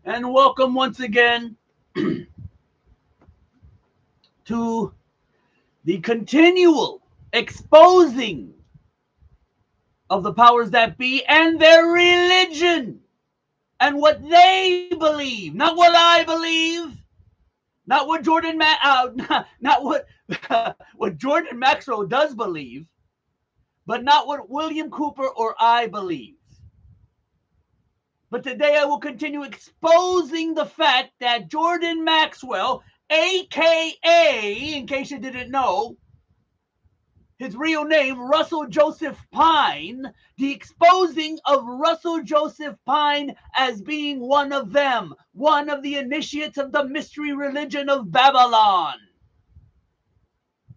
And welcome once again to the continual exposing of the powers that be and their religion and what they believe, not what I believe, not what not what what Jordan Maxwell does believe, but not what William Cooper or I believe. But today I will continue exposing the fact that Jordan Maxwell, aka, in case you didn't know, his real name, Russell Joseph Pine, the exposing of Russell Joseph Pine as being one of them, one of the initiates of the mystery religion of Babylon.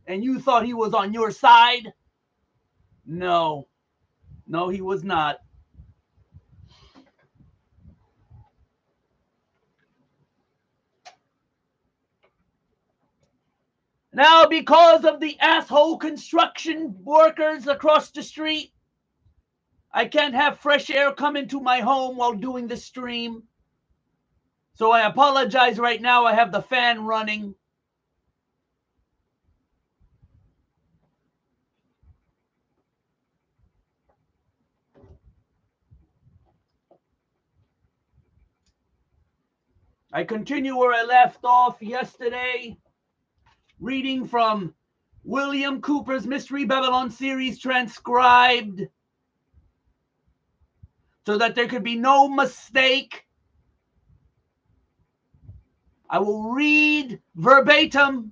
And you thought he was on your side? No, he was not. Now, because of the asshole construction workers across the street, I can't have fresh air come into my home while doing the stream. So I apologize right now. I have the fan running. I continue where I left off yesterday, reading from William Cooper's Mystery Babylon series transcribed, so that there could be no mistake. I will read verbatim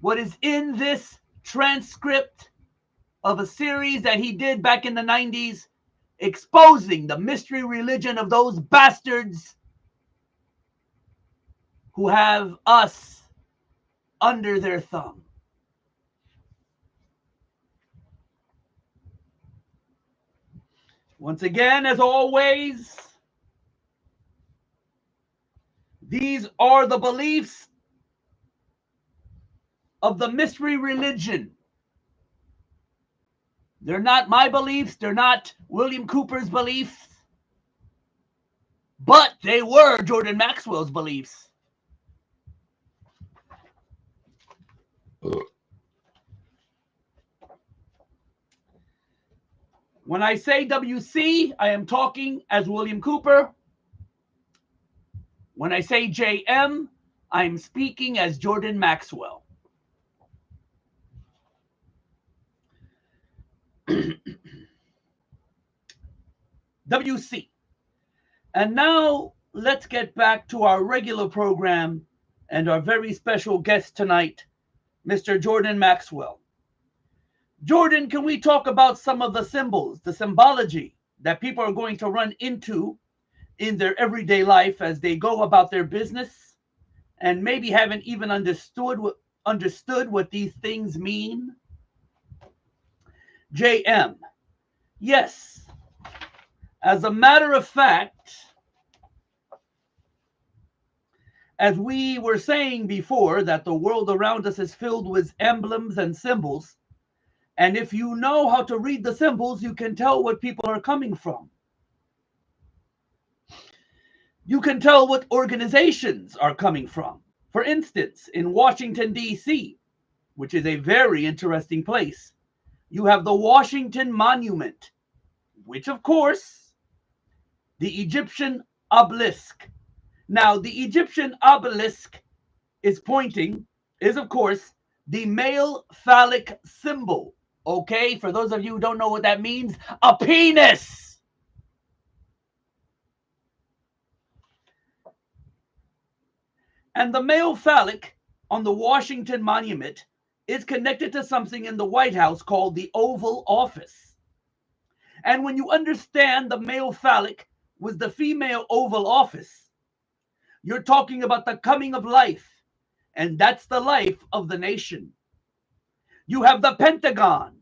what is in this transcript of a series that he did back in the 90s, exposing the mystery religion of those bastards who have us under their thumb. Once again, as always, these are the beliefs of the mystery religion. They're not my beliefs. They're not William Cooper's beliefs. But they were Jordan Maxwell's beliefs. When I say WC, I am talking as William Cooper. When I say JM, I'm speaking as Jordan Maxwell. WC. And now let's get back to our regular program and our very special guest tonight, Mr. Jordan Maxwell. Jordan, can we talk about some of the symbols, the symbology that people are going to run into in their everyday life as they go about their business and maybe haven't even understood what these things mean? JM. Yes. As a matter of fact, as we were saying before, that the world around us is filled with emblems and symbols. And if you know how to read the symbols, you can tell what people are coming from. You can tell what organizations are coming from. For instance, in Washington, D.C., which is a very interesting place, you have the Washington Monument, which, of course, the Egyptian obelisk. Now, the Egyptian obelisk is, of course, the male phallic symbol. Okay, for those of you who don't know what that means, a penis. And the male phallic on the Washington Monument is connected to something in the White House called the Oval Office. And when you understand the male phallic was the female Oval Office, you're talking about the coming of life, and that's the life of the nation. You have the Pentagon.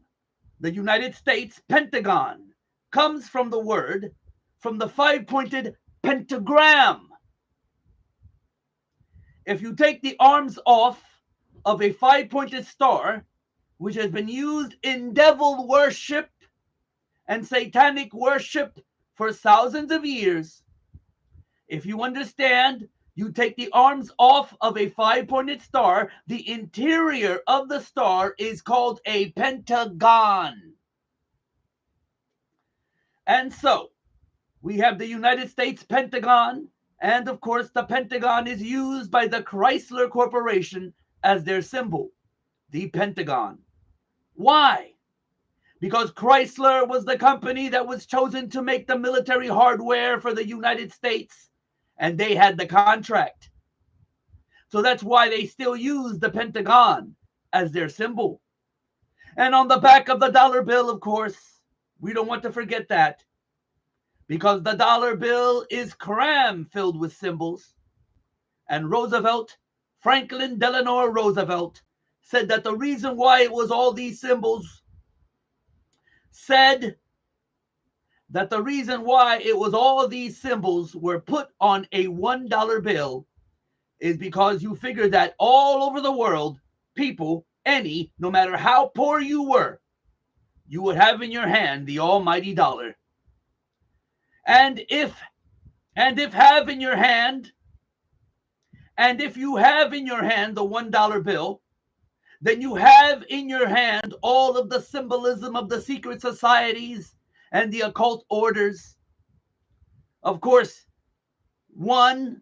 The United States Pentagon comes from the five-pointed pentagram. If you take the arms off of a five-pointed star, which has been used in devil worship and satanic worship for thousands of years, if you understand, you take the arms off of a five-pointed star, the interior of the star is called a pentagon. And so, we have the United States Pentagon, and of course, the Pentagon is used by the Chrysler Corporation as their symbol, the Pentagon. Why? Because Chrysler was the company that was chosen to make the military hardware for the United States, and they had the contract. So that's why they still use the Pentagon as their symbol. And on the back of the dollar bill, of course, we don't want to forget that, because the dollar bill is cram-filled with symbols. And Roosevelt, Franklin Delano Roosevelt, said that the reason why it was all these symbols, were put on a $1 bill is because you figure that all over the world, people, no matter how poor you were, you would have in your hand the almighty dollar. And if you have in your hand the $1 bill, then you have in your hand all of the symbolism of the secret societies and the occult orders. Of course, the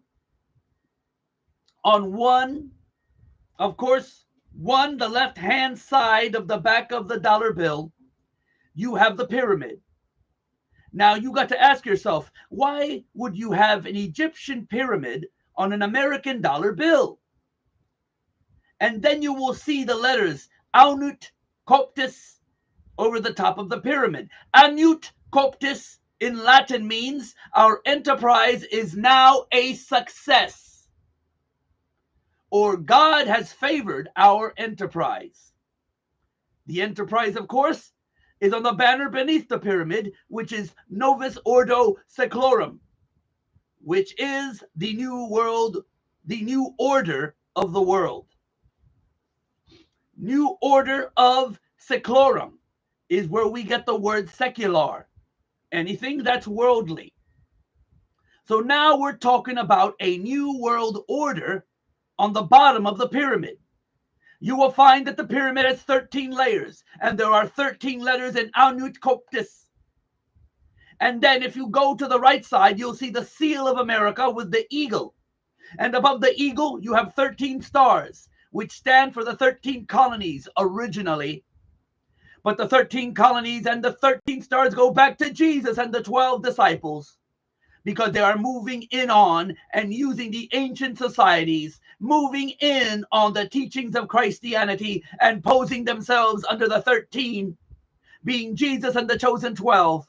left-hand side of the back of the dollar bill, you have the pyramid. Now, you got to ask yourself, why would you have an Egyptian pyramid on an American dollar bill? And then you will see the letters Aunut Coptis over the top of the pyramid. Aunut Coptis in Latin means our enterprise is now a success, or God has favored our enterprise. The enterprise, of course, is on the banner beneath the pyramid, which is Novus Ordo Seclorum, which is the new world, the new order of the world. New order of Seclorum is where we get the word secular, anything that's worldly. So now we're talking about a new world order on the bottom of the pyramid. You will find that the pyramid has 13 layers, and there are 13 letters in Aunut Coptis. And then if you go to the right side, you'll see the seal of America with the eagle. And above the eagle, you have 13 stars, which stand for the 13 colonies originally. But the 13 colonies and the 13 stars go back to Jesus and the 12 disciples, because they are moving in on and using the ancient societies, moving in on the teachings of Christianity and posing themselves under the 13, being Jesus and the chosen 12.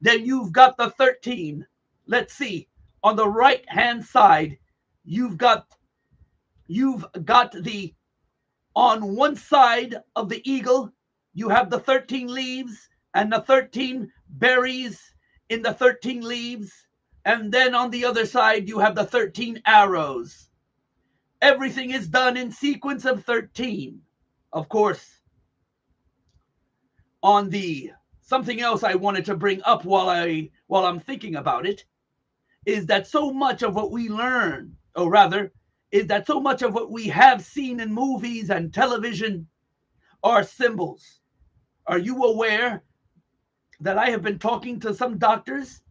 Then you've got the 13. Let's see. On the right-hand side, you've got on one side of the eagle, you have the 13 leaves and the 13 berries in the 13 leaves. And then on the other side, you have the 13 arrows. Everything is done in sequence of 13. Of course, something else I wanted to bring up while I'm thinking about it, is that so much of what we learn, or rather, is that so much of what we have seen in movies and television are symbols. Are you aware that I have been talking to some doctors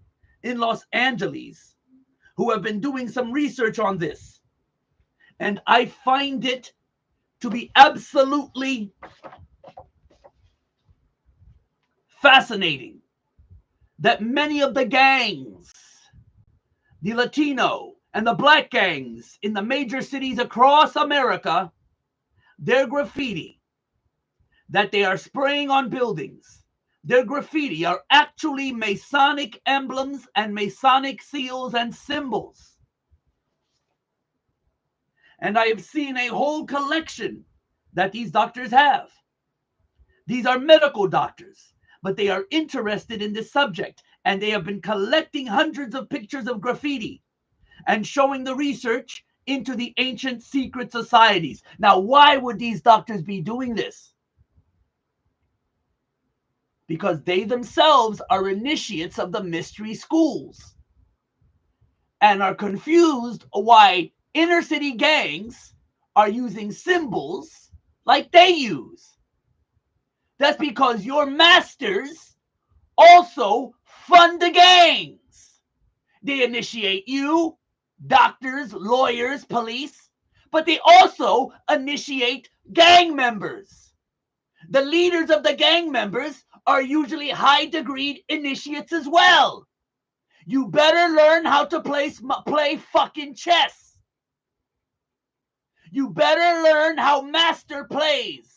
in Los Angeles who have been doing some research on this? And I find it to be absolutely fascinating that many of the gangs, the Latino and the black gangs in the major cities across America, their graffiti that they are spraying on buildings, their graffiti are actually Masonic emblems and Masonic seals and symbols. And I have seen a whole collection that these doctors have. These are medical doctors, but they are interested in this subject, and they have been collecting hundreds of pictures of graffiti and showing the research into the ancient secret societies. Now, why would these doctors be doing this? Because they themselves are initiates of the mystery schools and are confused why inner city gangs are using symbols like they use. That's because your masters also fund the gangs. They initiate you, doctors, lawyers, police, but they also initiate gang members. The leaders of the gang members are usually high-degree initiates as well. You better learn how to play fucking chess. You better learn how master plays.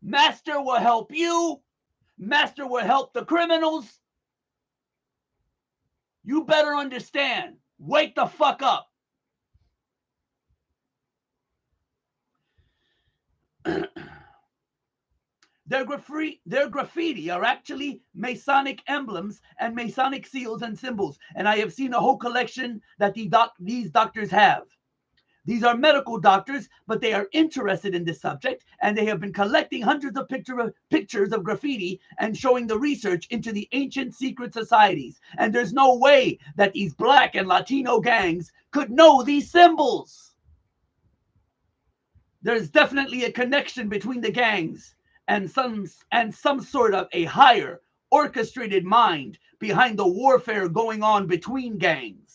Master will help you. Master will help the criminals. You better understand. Wake the fuck up. Their graffiti are actually Masonic emblems and Masonic seals and symbols. And I have seen a whole collection that these doctors have. These are medical doctors, but they are interested in this subject, and they have been collecting hundreds of pictures of graffiti and showing the research into the ancient secret societies. And there's no way that these black and Latino gangs could know these symbols. There's definitely a connection between the gangs and some sort of a higher orchestrated mind behind the warfare going on between gangs.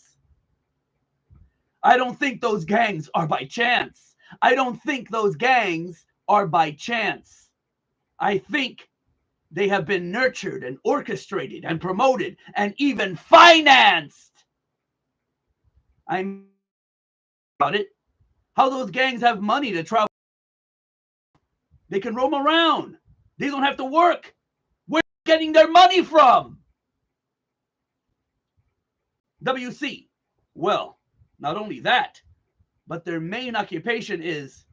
I don't think those gangs are by chance. I don't think those gangs are by chance. I think they have been nurtured and orchestrated and promoted and even financed. I'm about it. How those gangs have money to travel. They can roam around. They don't have to work. Where are they getting their money from? WC. Well, not only that, but their main occupation is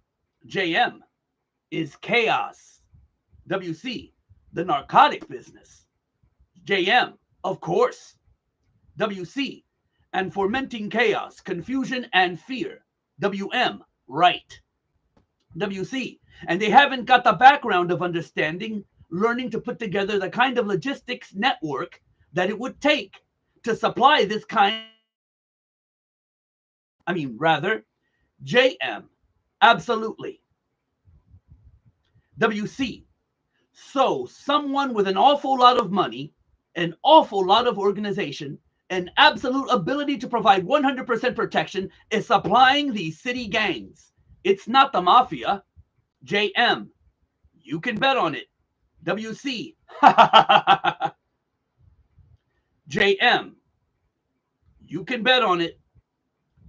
JM, is chaos. WC, the narcotic business. JM, of course. WC, and fomenting chaos, confusion, and fear. WM, right. WC, and they haven't got the background of understanding, learning to put together the kind of logistics network that it would take to supply this kind. JM, absolutely. WC, so someone with an awful lot of money, an awful lot of organization, an absolute ability to provide 100% protection is supplying these city gangs. It's not the mafia. JM, you can bet on it. WC, JM, you can bet on it.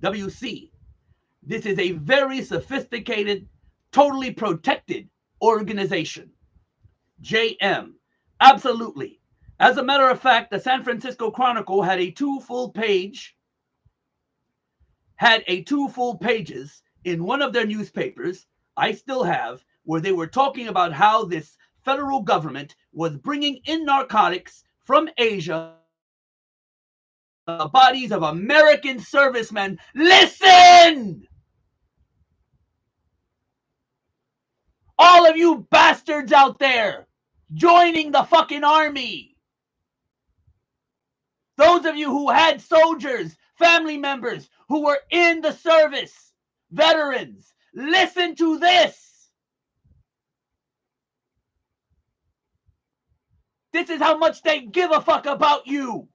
WC, this is a very sophisticated, totally protected organization. JM, absolutely. As a matter of fact, the San Francisco Chronicle had two full pages in one of their newspapers, I still have, where they were talking about how this federal government was bringing in narcotics from Asia, the bodies of American servicemen. Listen! All of you bastards out there joining the fucking army. Those of you who had soldiers, family members who were in the service, veterans, listen to this. This is how much they give a fuck about you.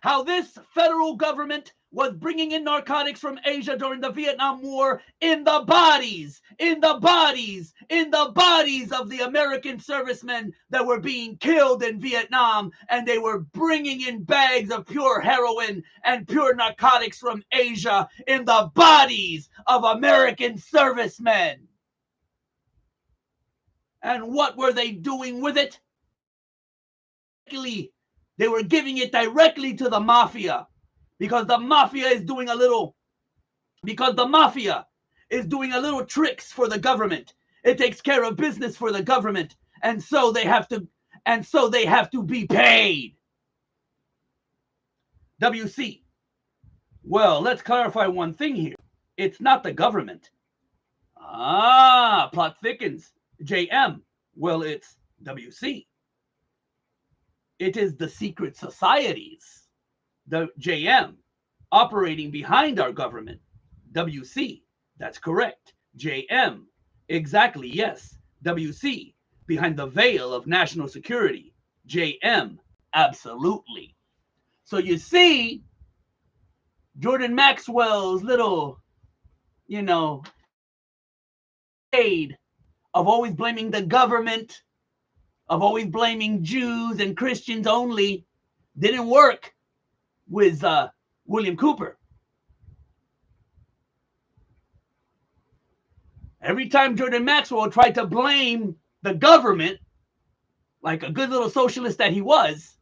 How this federal government was bringing in narcotics from Asia during the Vietnam War in the bodies of the American servicemen that were being killed in Vietnam, and they were bringing in bags of pure heroin and pure narcotics from Asia in the bodies of American servicemen. And what were they doing with it? They were giving it directly to the mafia, because the mafia is doing a little tricks for the government. It takes care of business for the government, and so they have to be paid. WC. Well, let's clarify one thing here. It's not the government. Plot thickens. JM. Well, it's WC. It is the secret societies, the JM, operating behind our government. WC, that's correct. JM, exactly, yes. WC, behind the veil of national security. JM, absolutely. So you see, Jordan Maxwell's little, aid of always blaming the government, of always blaming Jews and Christians only, didn't work with William Cooper. Every time Jordan Maxwell tried to blame the government, like a good little socialist that he was,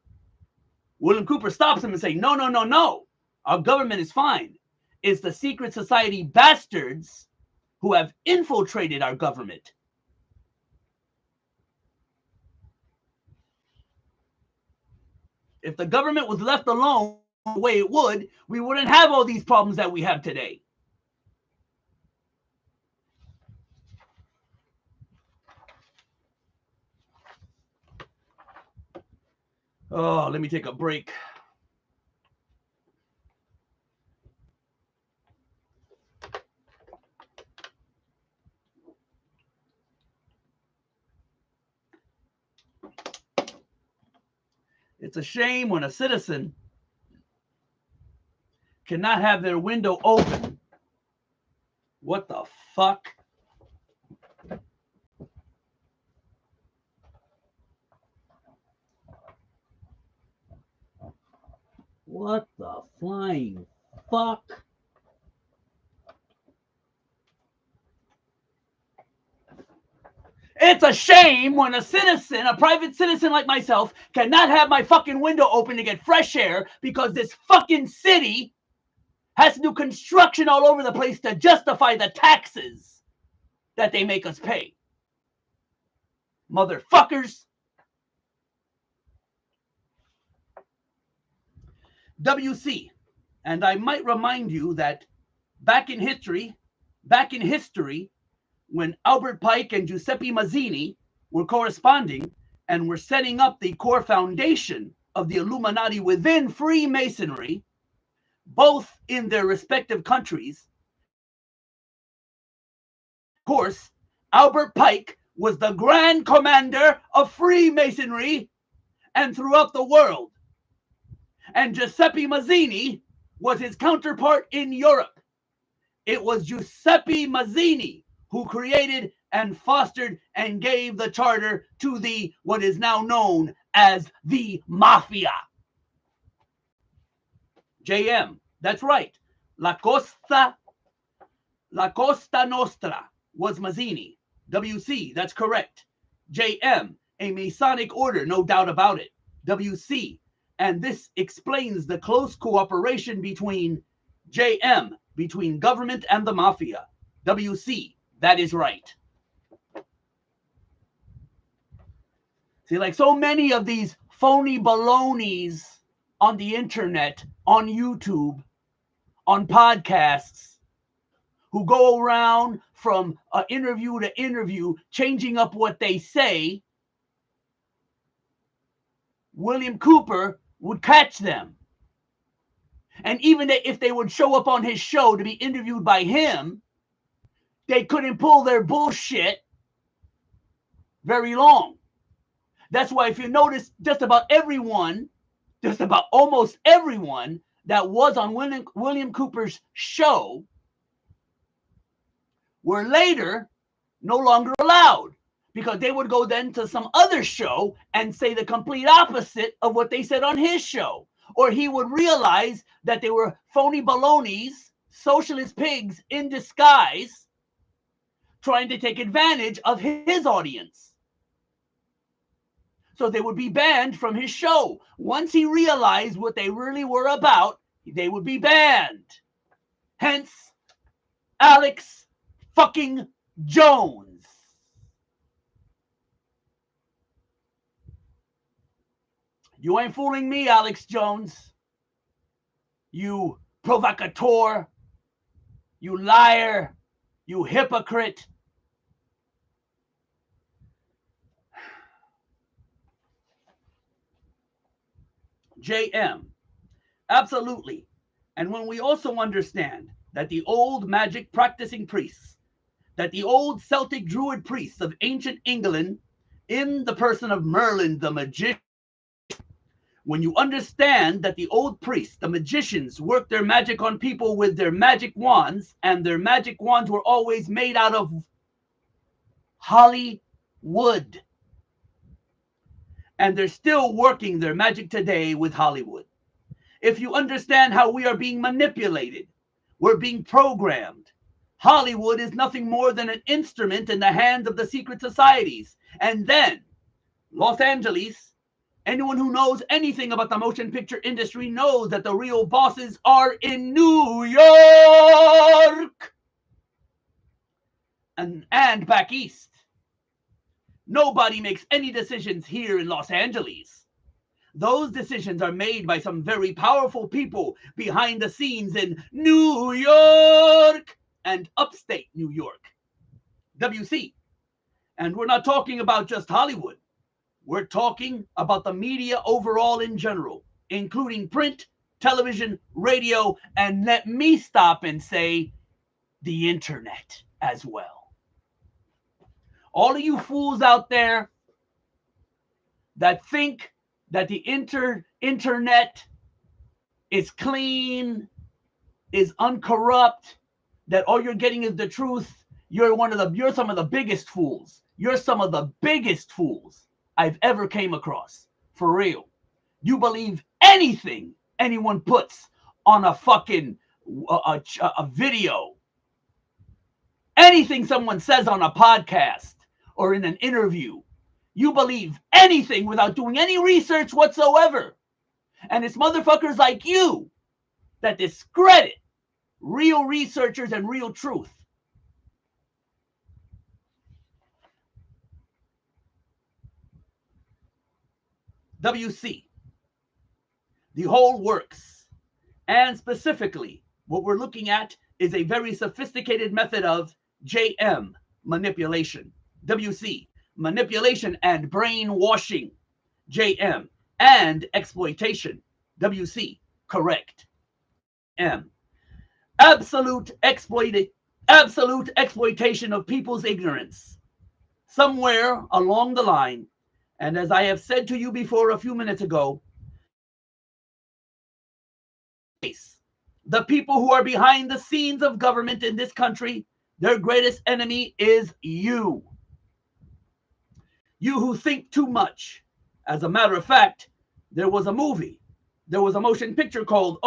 William Cooper stops him and says, no. Our government is fine. It's the secret society bastards who have infiltrated our government. If the government was left alone the way it would, we wouldn't have all these problems that we have today. Oh, let me take a break. It's a shame when a citizen cannot have their window open. What the fuck? What the flying fuck? It's a shame when a citizen, a private citizen like myself, cannot have my fucking window open to get fresh air because this fucking city has to do construction all over the place to justify the taxes that they make us pay. Motherfuckers. WC. And I might remind you that back in history, when Albert Pike and Giuseppe Mazzini were corresponding and were setting up the core foundation of the Illuminati within Freemasonry, both in their respective countries. Of course, Albert Pike was the Grand Commander of Freemasonry and throughout the world. And Giuseppe Mazzini was his counterpart in Europe. It was Giuseppe Mazzini who created and fostered and gave the charter to the what is now known as the Mafia. JM, that's right. La Costa Nostra was Mazzini. WC, that's correct. JM, a Masonic order, no doubt about it. WC, and this explains the close cooperation between JM, between government and the Mafia. WC, that is right. See, like so many of these phony balonies on the internet, on YouTube, on podcasts, who go around from interview to interview, changing up what they say, William Cooper would catch them. And even if they would show up on his show to be interviewed by him, they couldn't pull their bullshit very long. That's why if you notice, just about almost everyone that was on William Cooper's show were later no longer allowed, because they would go then to some other show and say the complete opposite of what they said on his show. Or he would realize that they were phony balonies, socialist pigs in disguise, trying to take advantage of his audience. So they would be banned from his show. Once he realized what they really were about, they would be banned. Hence, Alex fucking Jones. You ain't fooling me, Alex Jones. You provocateur. You liar. You hypocrite. JM. Absolutely. And when we also understand that the old magic practicing priests, that the old Celtic druid priests of ancient England, in the person of Merlin the magician, when you understand that the old priests, the magicians, worked their magic on people with their magic wands, and their magic wands were always made out of holly wood. And they're still working their magic today with Hollywood. If you understand how we are being manipulated, we're being programmed. Hollywood is nothing more than an instrument in the hands of the secret societies. And then Los Angeles, anyone who knows anything about the motion picture industry knows that the real bosses are in New York and back east. Nobody makes any decisions here in Los Angeles. Those decisions are made by some very powerful people behind the scenes in New York and upstate New York, WC. And we're not talking about just Hollywood. We're talking about the media overall in general, including print, television, radio, and let me stop and say the internet as well. All of you fools out there that think that the internet is clean, is uncorrupt, that all you're getting is the truth, you're some of the biggest fools. You're some of the biggest fools I've ever came across. For real. You believe anything anyone puts on a fucking a video. Anything someone says on a podcast or in an interview. You believe anything without doing any research whatsoever. And it's motherfuckers like you that discredit real researchers and real truth. WC. The whole works. And specifically, what we're looking at is a very sophisticated method of JM, manipulation. WC, manipulation and brainwashing. JM, and exploitation. WC, correct. M, absolute exploitation of people's ignorance. Somewhere along the line, and as I have said to you before a few minutes ago, the people who are behind the scenes of government in this country, their greatest enemy is you. You who think too much. As a matter of fact, there was a movie, there was a motion picture called,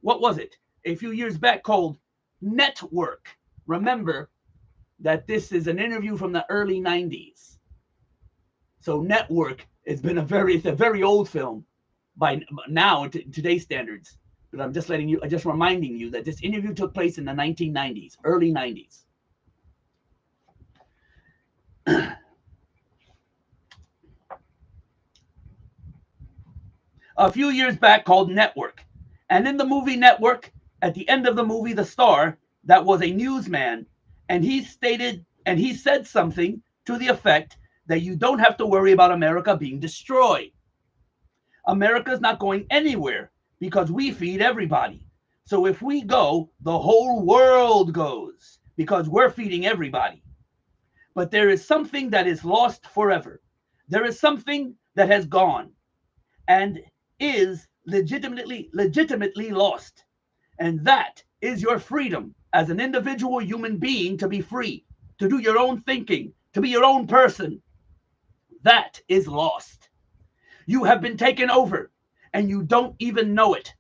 what was it? A few years back called Network. Remember that this is an interview from the early 90s. So Network it's a very old film by now today's standards. But I'm just reminding you that this interview took place in the 1990s, early 90s. A few years back called Network. And in the movie Network, at the end of the movie, the star, that was a newsman, and he said something to the effect that you don't have to worry about America being destroyed. America's not going anywhere because we feed everybody. So if we go, the whole world goes because we're feeding everybody. But there is something that is lost forever. There is something that has gone and is legitimately lost. And that is your freedom as an individual human being to be free, to do your own thinking, to be your own person. That is lost. You have been taken over and you don't even know it.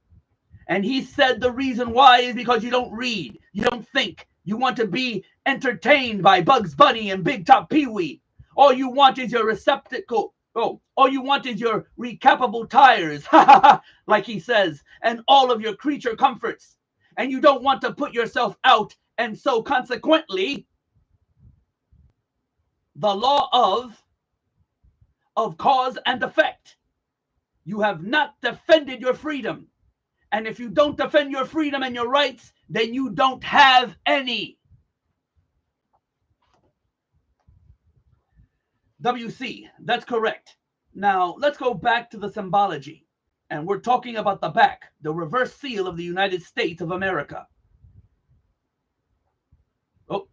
And he said the reason why is because you don't read, you don't think, you want to be entertained by Bugs Bunny and Big Top Pee Wee. All you want is your receptacle. Oh, all you want is your recapable tires, like he says, and all of your creature comforts. And you don't want to put yourself out. And so consequently, the law of cause and effect. You have not defended your freedom. And if you don't defend your freedom and your rights, then you don't have any. WC, that's correct. Now, let's go back to the symbology. And we're talking about the back, the reverse seal of the United States of America. Oh.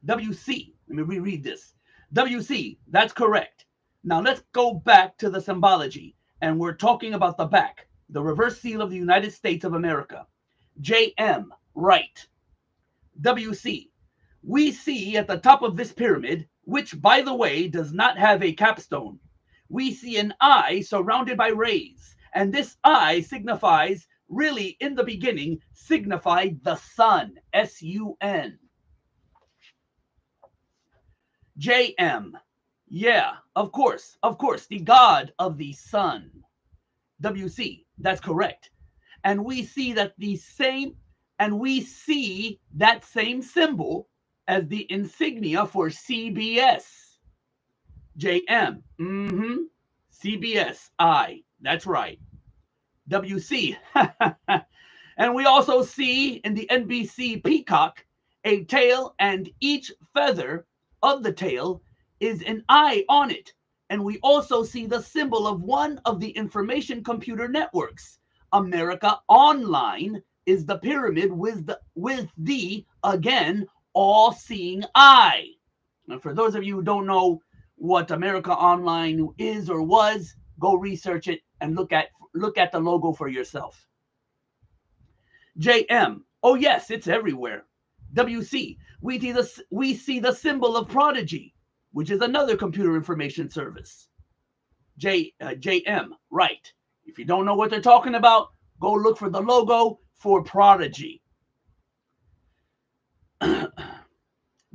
WC, let me reread this. WC, that's correct. Now, let's go back to the symbology. And we're talking about the back, the reverse seal of the United States of America. JM, right. WC, we see at the top of this pyramid, which, by the way, does not have a capstone, we see an eye surrounded by rays. And this eye signifies, really, in the beginning, signified the sun, S-U-N. JM, yeah, of course, the God of the sun. WC, that's correct. And we see that that same symbol as the insignia for CBS. JM, CBS, I, that's right. WC, and we also see in the NBC peacock a tail, and each feather of the tail is an eye on it. And we also see the symbol of one of the information computer networks. America Online is the pyramid with the again, all-seeing eye. And for those of you who don't know what America Online is or was, go research it and look at the logo for yourself. JM, oh yes, it's everywhere. WC, we see the symbol of Prodigy, which is another computer information service. JM, right. If you don't know what they're talking about, go look for the logo for Prodigy.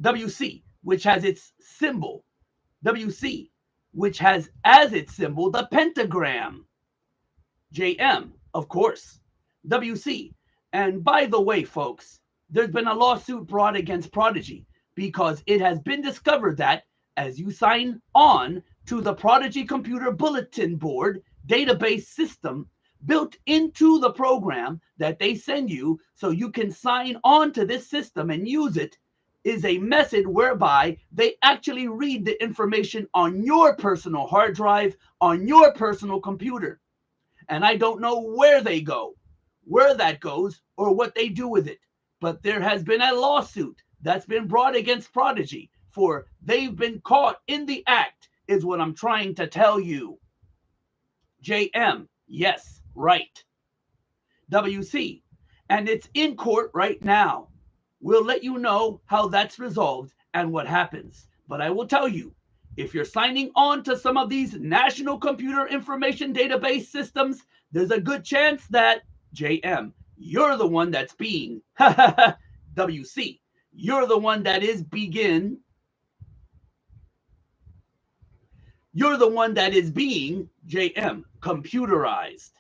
WC, which has its symbol. WC, which has as its symbol the pentagram. JM, of course. WC. And by the way, folks, there's been a lawsuit brought against Prodigy because it has been discovered that as you sign on to the Prodigy Computer Bulletin Board database system built into the program that they send you so you can sign on to this system and use it, is a method whereby they actually read the information on your personal hard drive, on your personal computer. And I don't know where they go, where that goes, or what they do with it. But there has been a lawsuit that's been brought against Prodigy for they've been caught in the act, is what I'm trying to tell you. JM, yes, right. WC, and it's in court right now. We'll let you know how that's resolved and what happens. But I will tell you, if you're signing on to some of these national computer information database systems, there's a good chance that, JM, you're the one that's being, WC, you're the one that is being, JM, computerized.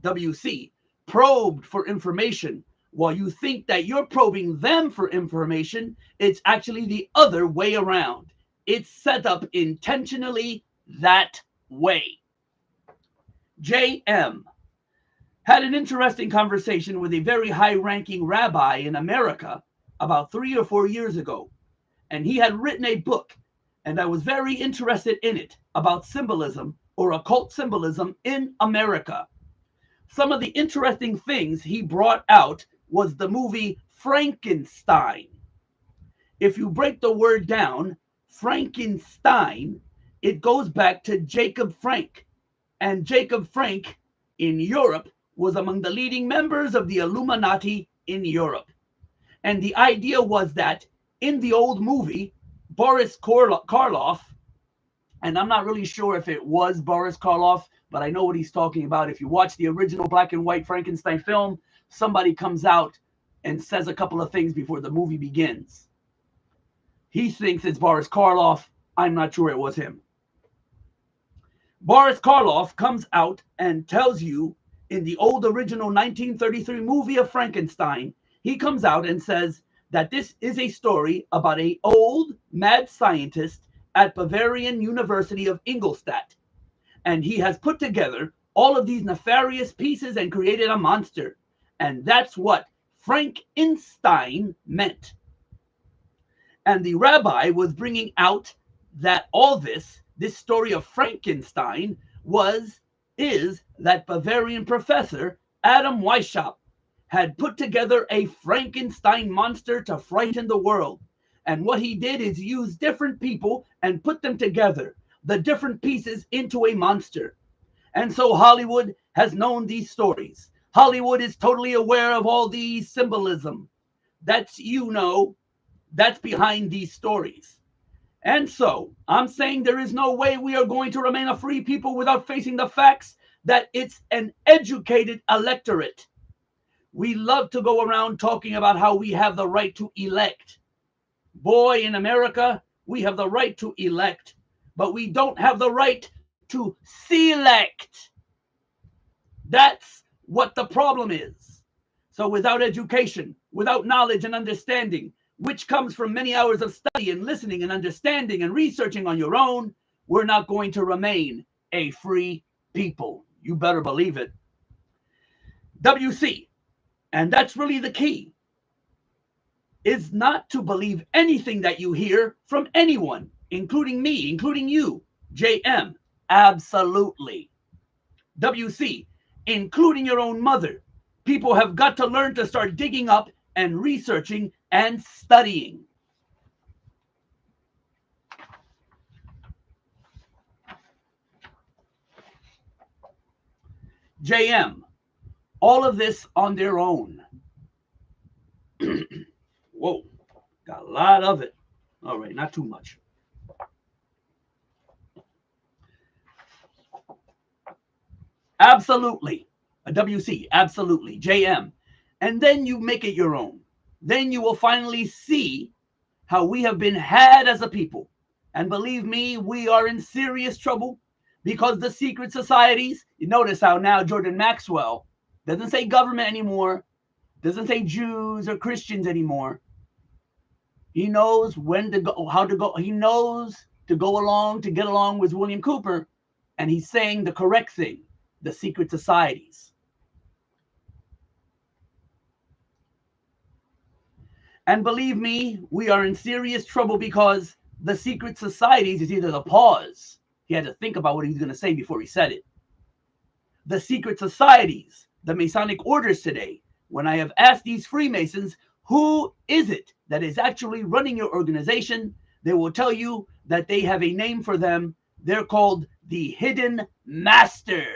WC, probed for information. While you think that you're probing them for information, it's actually the other way around. It's set up intentionally that way. JM had an interesting conversation with a very high-ranking rabbi in America about 3 or 4 years ago. And he had written a book, and I was very interested in it, about symbolism or occult symbolism in America. Some of the interesting things he brought out was the movie Frankenstein. If you break the word down, Frankenstein, it goes back to Jacob Frank. And Jacob Frank in Europe was among the leading members of the Illuminati in Europe. And the idea was that in the old movie, Boris Karloff, and I'm not really sure if it was Boris Karloff, but I know what he's talking about. If you watch the original black and white Frankenstein film, somebody comes out and says a couple of things before the movie begins. He thinks it's Boris Karloff. I'm not sure it was him. Boris Karloff comes out and tells you in the old original 1933 movie of Frankenstein, he comes out and says that this is a story about an old mad scientist at Bavarian University of Ingolstadt. And he has put together all of these nefarious pieces and created a monster. And that's what Frankenstein meant. And the rabbi was bringing out that all this story of Frankenstein is that Bavarian professor Adam Weishaupt had put together a Frankenstein monster to frighten the world. And what he did is use different people and put them together, the different pieces, into a monster. And so Hollywood has known these stories. Hollywood is totally aware of all these symbolism. That's behind these stories. And so I'm saying there is no way we are going to remain a free people without facing the facts that it's an educated electorate. We love to go around talking about how we have the right to elect. Boy, in America, we have the right to elect, but we don't have the right to select. That's what the problem is. So without education, without knowledge and understanding, which comes from many hours of study and listening and understanding and researching on your own, we're not going to remain a free people. You better believe it. WC, and that's really the key, is not to believe anything that you hear from anyone, including me, including you, JM. Absolutely. WC, including your own mother. People have got to learn to start digging up and researching and studying. JM, all of this on their own. Whoa, got a lot of it. All right, not too much. Absolutely. A WC, absolutely. JM. And then you make it your own. Then you will finally see how we have been had as a people. And believe me, we are in serious trouble because the secret societies, you notice how now Jordan Maxwell doesn't say government anymore, doesn't say Jews or Christians anymore. He knows when to go, how to go. He knows to go along, to get along with William Cooper. And he's saying the correct thing, the secret societies. And believe me, we are in serious trouble because the secret societies is either the pause. He had to think about what he was going to say before he said it. The secret societies, the Masonic orders today, when I have asked these Freemasons, who is it that is actually running your organization, they will tell you that they have a name for them. They're called the Hidden Masters.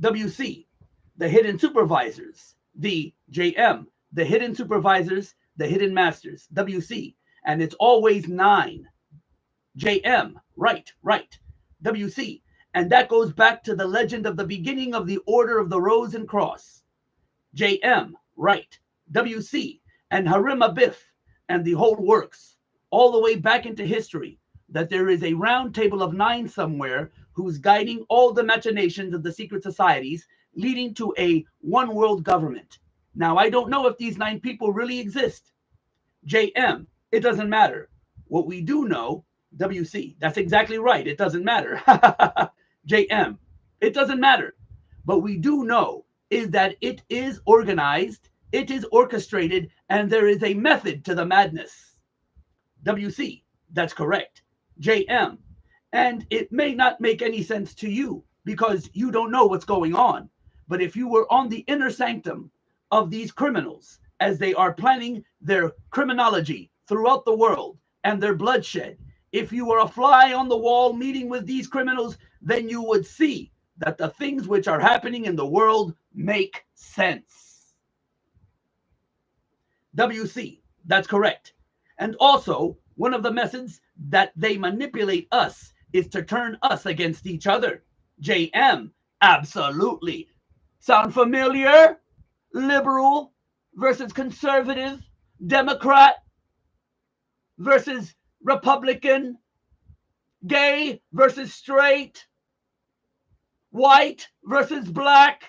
WC, the Hidden Supervisors. The JM, the Hidden Supervisors, the Hidden Masters. WC, and it's always 9. JM, right. WC, and that goes back to the legend of the beginning of the Order of the Rose and Cross. JM, right. WC, and Harim Abif, and the whole works, all the way back into history, that there is a round table of 9 somewhere who's guiding all the machinations of the secret societies, leading to a one world government. Now, I don't know if these 9 people really exist. JM, it doesn't matter. What we do know, WC, that's exactly right. It doesn't matter. JM, it doesn't matter. But we do know is that it is organized, it is orchestrated, and there is a method to the madness. WC, that's correct. JM, and it may not make any sense to you because you don't know what's going on. But if you were on the inner sanctum of these criminals as they are planning their criminology throughout the world and their bloodshed, If you were a fly on the wall meeting with these criminals, then you would see that the things which are happening in the world make sense. WC, that's correct. And also, one of the methods that they manipulate us is to turn us against each other. JM, absolutely. Sound familiar? Liberal versus conservative, Democrat versus Republican, gay versus straight, white versus black.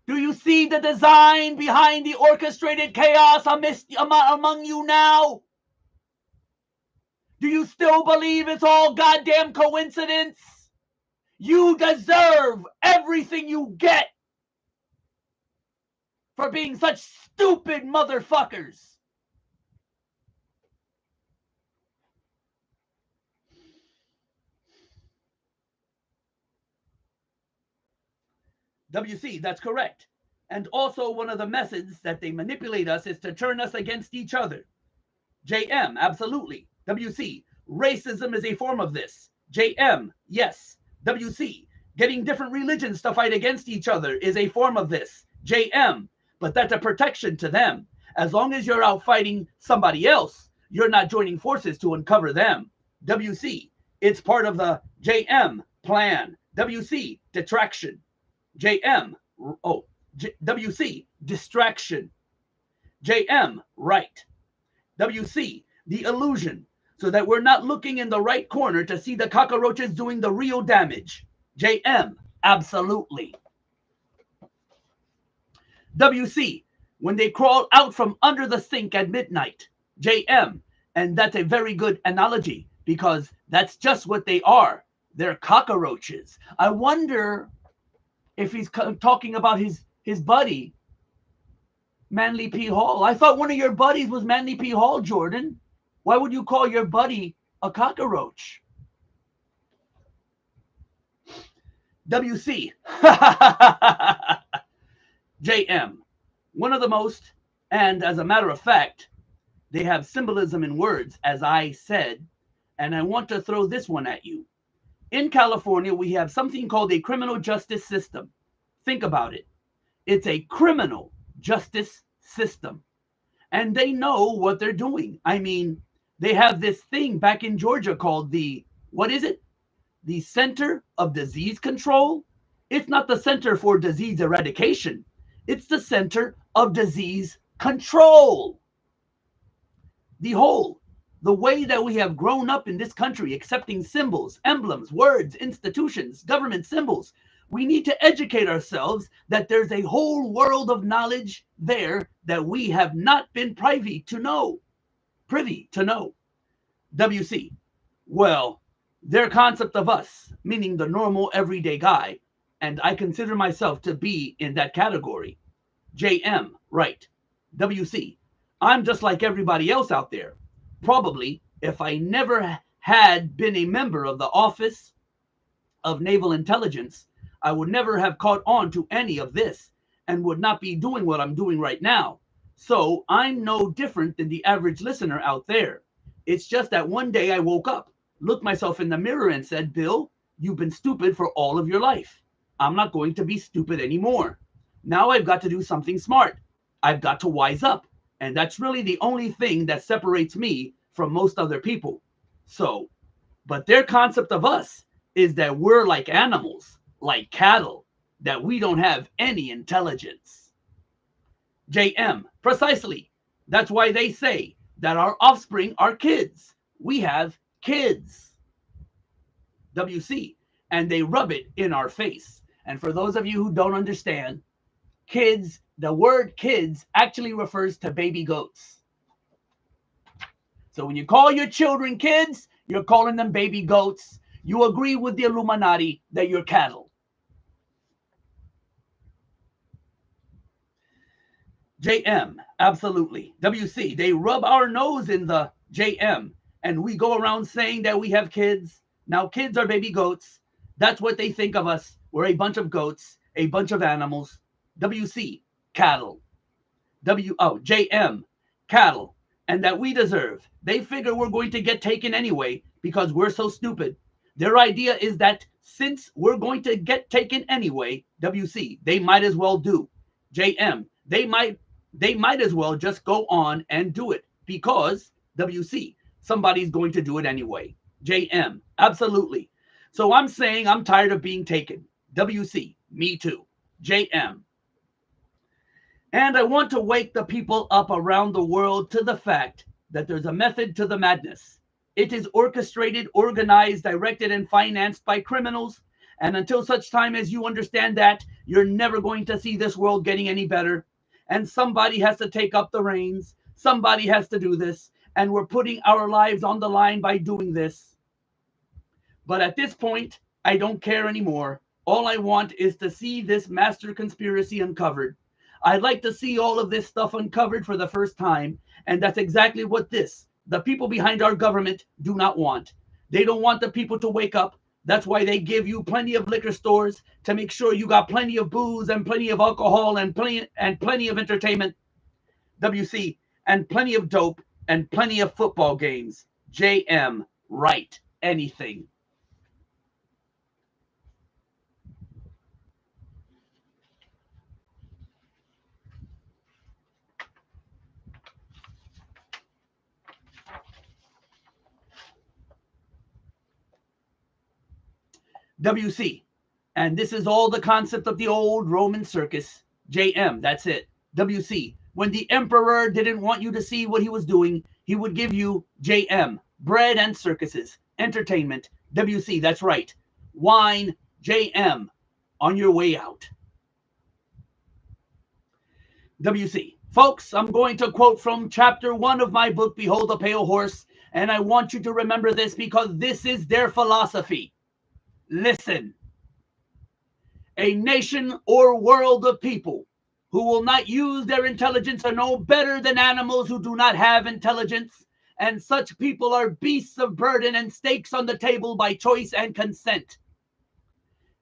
Do you see the design behind the orchestrated chaos among you now? Do you still believe it's all goddamn coincidence? You deserve everything you get for being such stupid motherfuckers. WC, that's correct. And also one of the methods that they manipulate us is to turn us against each other. JM, absolutely. WC, racism is a form of this. JM, yes. WC, getting different religions to fight against each other is a form of this. JM, but that's a protection to them. As long as you're out fighting somebody else, you're not joining forces to uncover them. WC, it's part of the JM plan. WC, detraction. JM, WC, distraction. JM, right. WC, the illusion, so that we're not looking in the right corner to see the cockroaches doing the real damage. JM, absolutely. WC, when they crawl out from under the sink at midnight. JM, and that's a very good analogy because that's just what they are. They're cockroaches. I wonder if he's talking about his buddy, Manly P. Hall. I thought one of your buddies was Manly P. Hall, Jordan. Why would you call your buddy a cockroach? WC. JM. One of the most, and as a matter of fact, they have symbolism in words, as I said, and I want to throw this one at you. In California, we have something called a criminal justice system. Think about it. It's a criminal justice system. And they know what they're doing. I mean, they have this thing back in Georgia called the, what is it? The Center of Disease Control. It's not the Center for Disease Eradication. It's the Center of Disease Control. The way that we have grown up in this country, accepting symbols, emblems, words, institutions, government symbols, we need to educate ourselves that there's a whole world of knowledge there that we have not been privy to know. WC. Well, their concept of us, meaning the normal everyday guy, and I consider myself to be in that category. JM, right. WC. I'm just like everybody else out there. Probably, if I never had been a member of the Office of Naval Intelligence, I would never have caught on to any of this and would not be doing what I'm doing right now. So I'm no different than the average listener out there. It's just that one day I woke up, looked myself in the mirror and said, Bill, you've been stupid for all of your life. I'm not going to be stupid anymore. Now I've got to do something smart. I've got to wise up. And that's really the only thing that separates me from most other people. So, but their concept of us is that we're like animals, like cattle, that we don't have any intelligence. JM, precisely. That's why they say that our offspring are kids. We have kids. WC, and they rub it in our face. And for those of you who don't understand, kids, the word kids actually refers to baby goats. So when you call your children kids, you're calling them baby goats. You agree with the Illuminati that you're cattle. JM, absolutely. WC, they rub our nose in the JM, and we go around saying that we have kids. Now kids are baby goats. That's what they think of us. We're a bunch of goats, a bunch of animals. WC, cattle. JM, cattle. and that we deserve. They figure we're going to get taken anyway because we're so stupid. Their idea is that since we're going to get taken anyway, WC, they might as well do. JM, they might as well just go on and do it because WC, somebody's going to do it anyway. JM, absolutely. So I'm saying I'm tired of being taken. WC, me too. JM. And I want to wake the people up around the world to the fact that there's a method to the madness. It is orchestrated, organized, directed, and financed by criminals. And until such time as you understand that, you're never going to see this world getting any better. And somebody has to take up the reins. Somebody has to do this. And we're putting our lives on the line by doing this. But at this point, I don't care anymore. All I want is to see this master conspiracy uncovered. I'd like to see all of this stuff uncovered for the first time. And that's exactly what the people behind our government do not want. They don't want the people to wake up. That's why they give you plenty of liquor stores to make sure you got plenty of booze and plenty of alcohol and plenty of entertainment. WC, and plenty of dope and plenty of football games. JM, right, anything. WC, and this is all the concept of the old Roman circus. JM, that's it. WC, when the emperor didn't want you to see what he was doing, he would give you JM, bread and circuses, entertainment. WC, that's right. Wine, JM, on your way out. WC, folks, I'm going to quote from chapter 1 of my book, Behold the Pale Horse, and I want you to remember this because this is their philosophy. Listen, a nation or world of people who will not use their intelligence are no better than animals who do not have intelligence, and such people are beasts of burden and stakes on the table by choice and consent.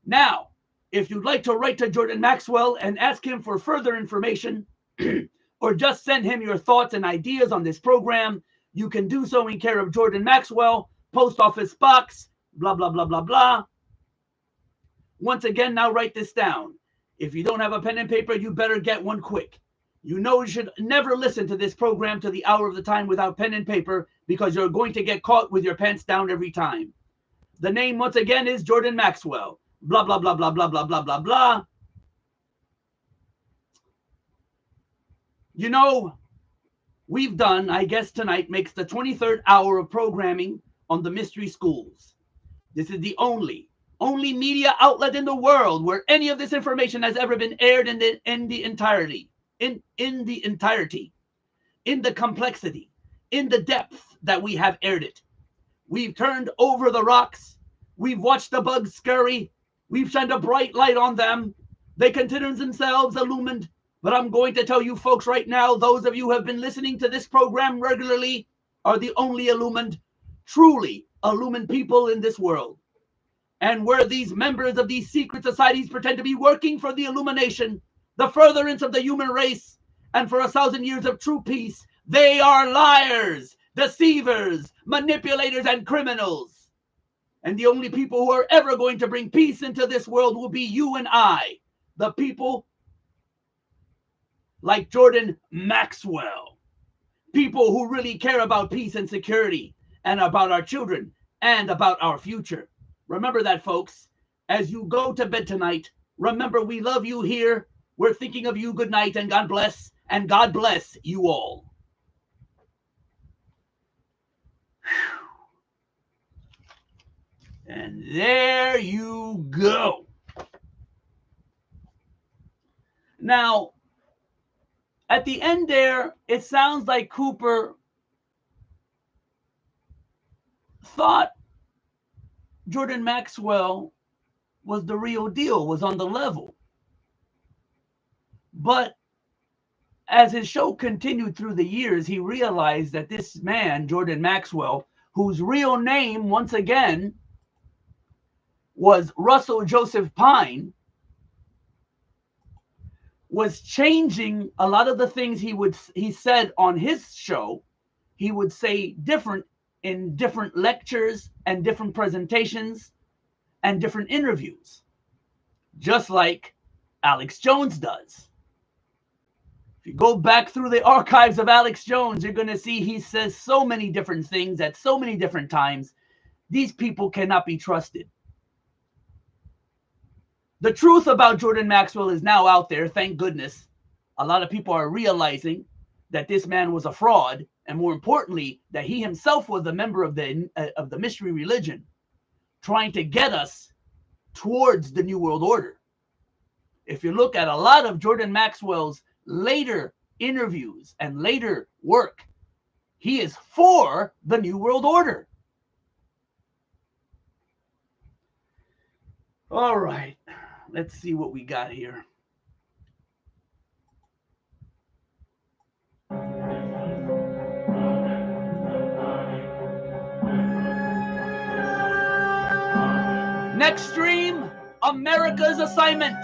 Now, if you'd like to write to Jordan Maxwell and ask him for further information, or just send him your thoughts and ideas on this program, you can do so in care of Jordan Maxwell, Post Office Box, blah, blah, blah, blah, blah. Once again, now write this down. If you don't have a pen and paper, you better get one quick. You know you should never listen to this program to the hour of the time without pen and paper because you're going to get caught with your pants down every time. The name, once again, is Jordan Maxwell. Blah, blah, blah, blah, blah, blah, blah, blah, blah. You know, we've done, I guess tonight makes the 23rd hour of programming on the mystery schools. This is the only media outlet in the world where any of this information has ever been aired in the entirety, in the complexity, in the depth that we have aired it. We've turned over the rocks. We've watched the bugs scurry. We've shined a bright light on them. They consider themselves illumined. But I'm going to tell you folks right now, those of you who have been listening to this program regularly are the only illumined, truly illumined people in this world. And where these members of these secret societies pretend to be working for the illumination, the furtherance of the human race, and for 1,000 years of true peace, they are liars, deceivers, manipulators, and criminals. And the only people who are ever going to bring peace into this world will be you and I, the people like Jordan Maxwell, people who really care about peace and security and about our children and about our future. Remember that, folks. As you go to bed tonight, remember we love you here. We're thinking of you. Good night and God bless. And God bless you all. And there you go. Now, at the end there, it sounds like Cooper thought Jordan Maxwell was the real deal, was on the level. But as his show continued through the years, he realized that this man, Jordan Maxwell, whose real name, once again, was Russell Joseph Pine, was changing a lot of the things he said on his show he would say different in different lectures and different presentations and different interviews, just like Alex Jones does. If you go back through the archives of Alex Jones, you're going to see he says so many different things at so many different times. These people cannot be trusted. The truth about Jordan Maxwell is now out there, thank goodness. A lot of people are realizing that this man was a fraud, and more importantly, that he himself was a member of the mystery religion, trying to get us towards the New World Order. If you look at a lot of Jordan Maxwell's later interviews and later work, he is for the New World Order. All right, let's see what we got here. Next stream, America's Assignment.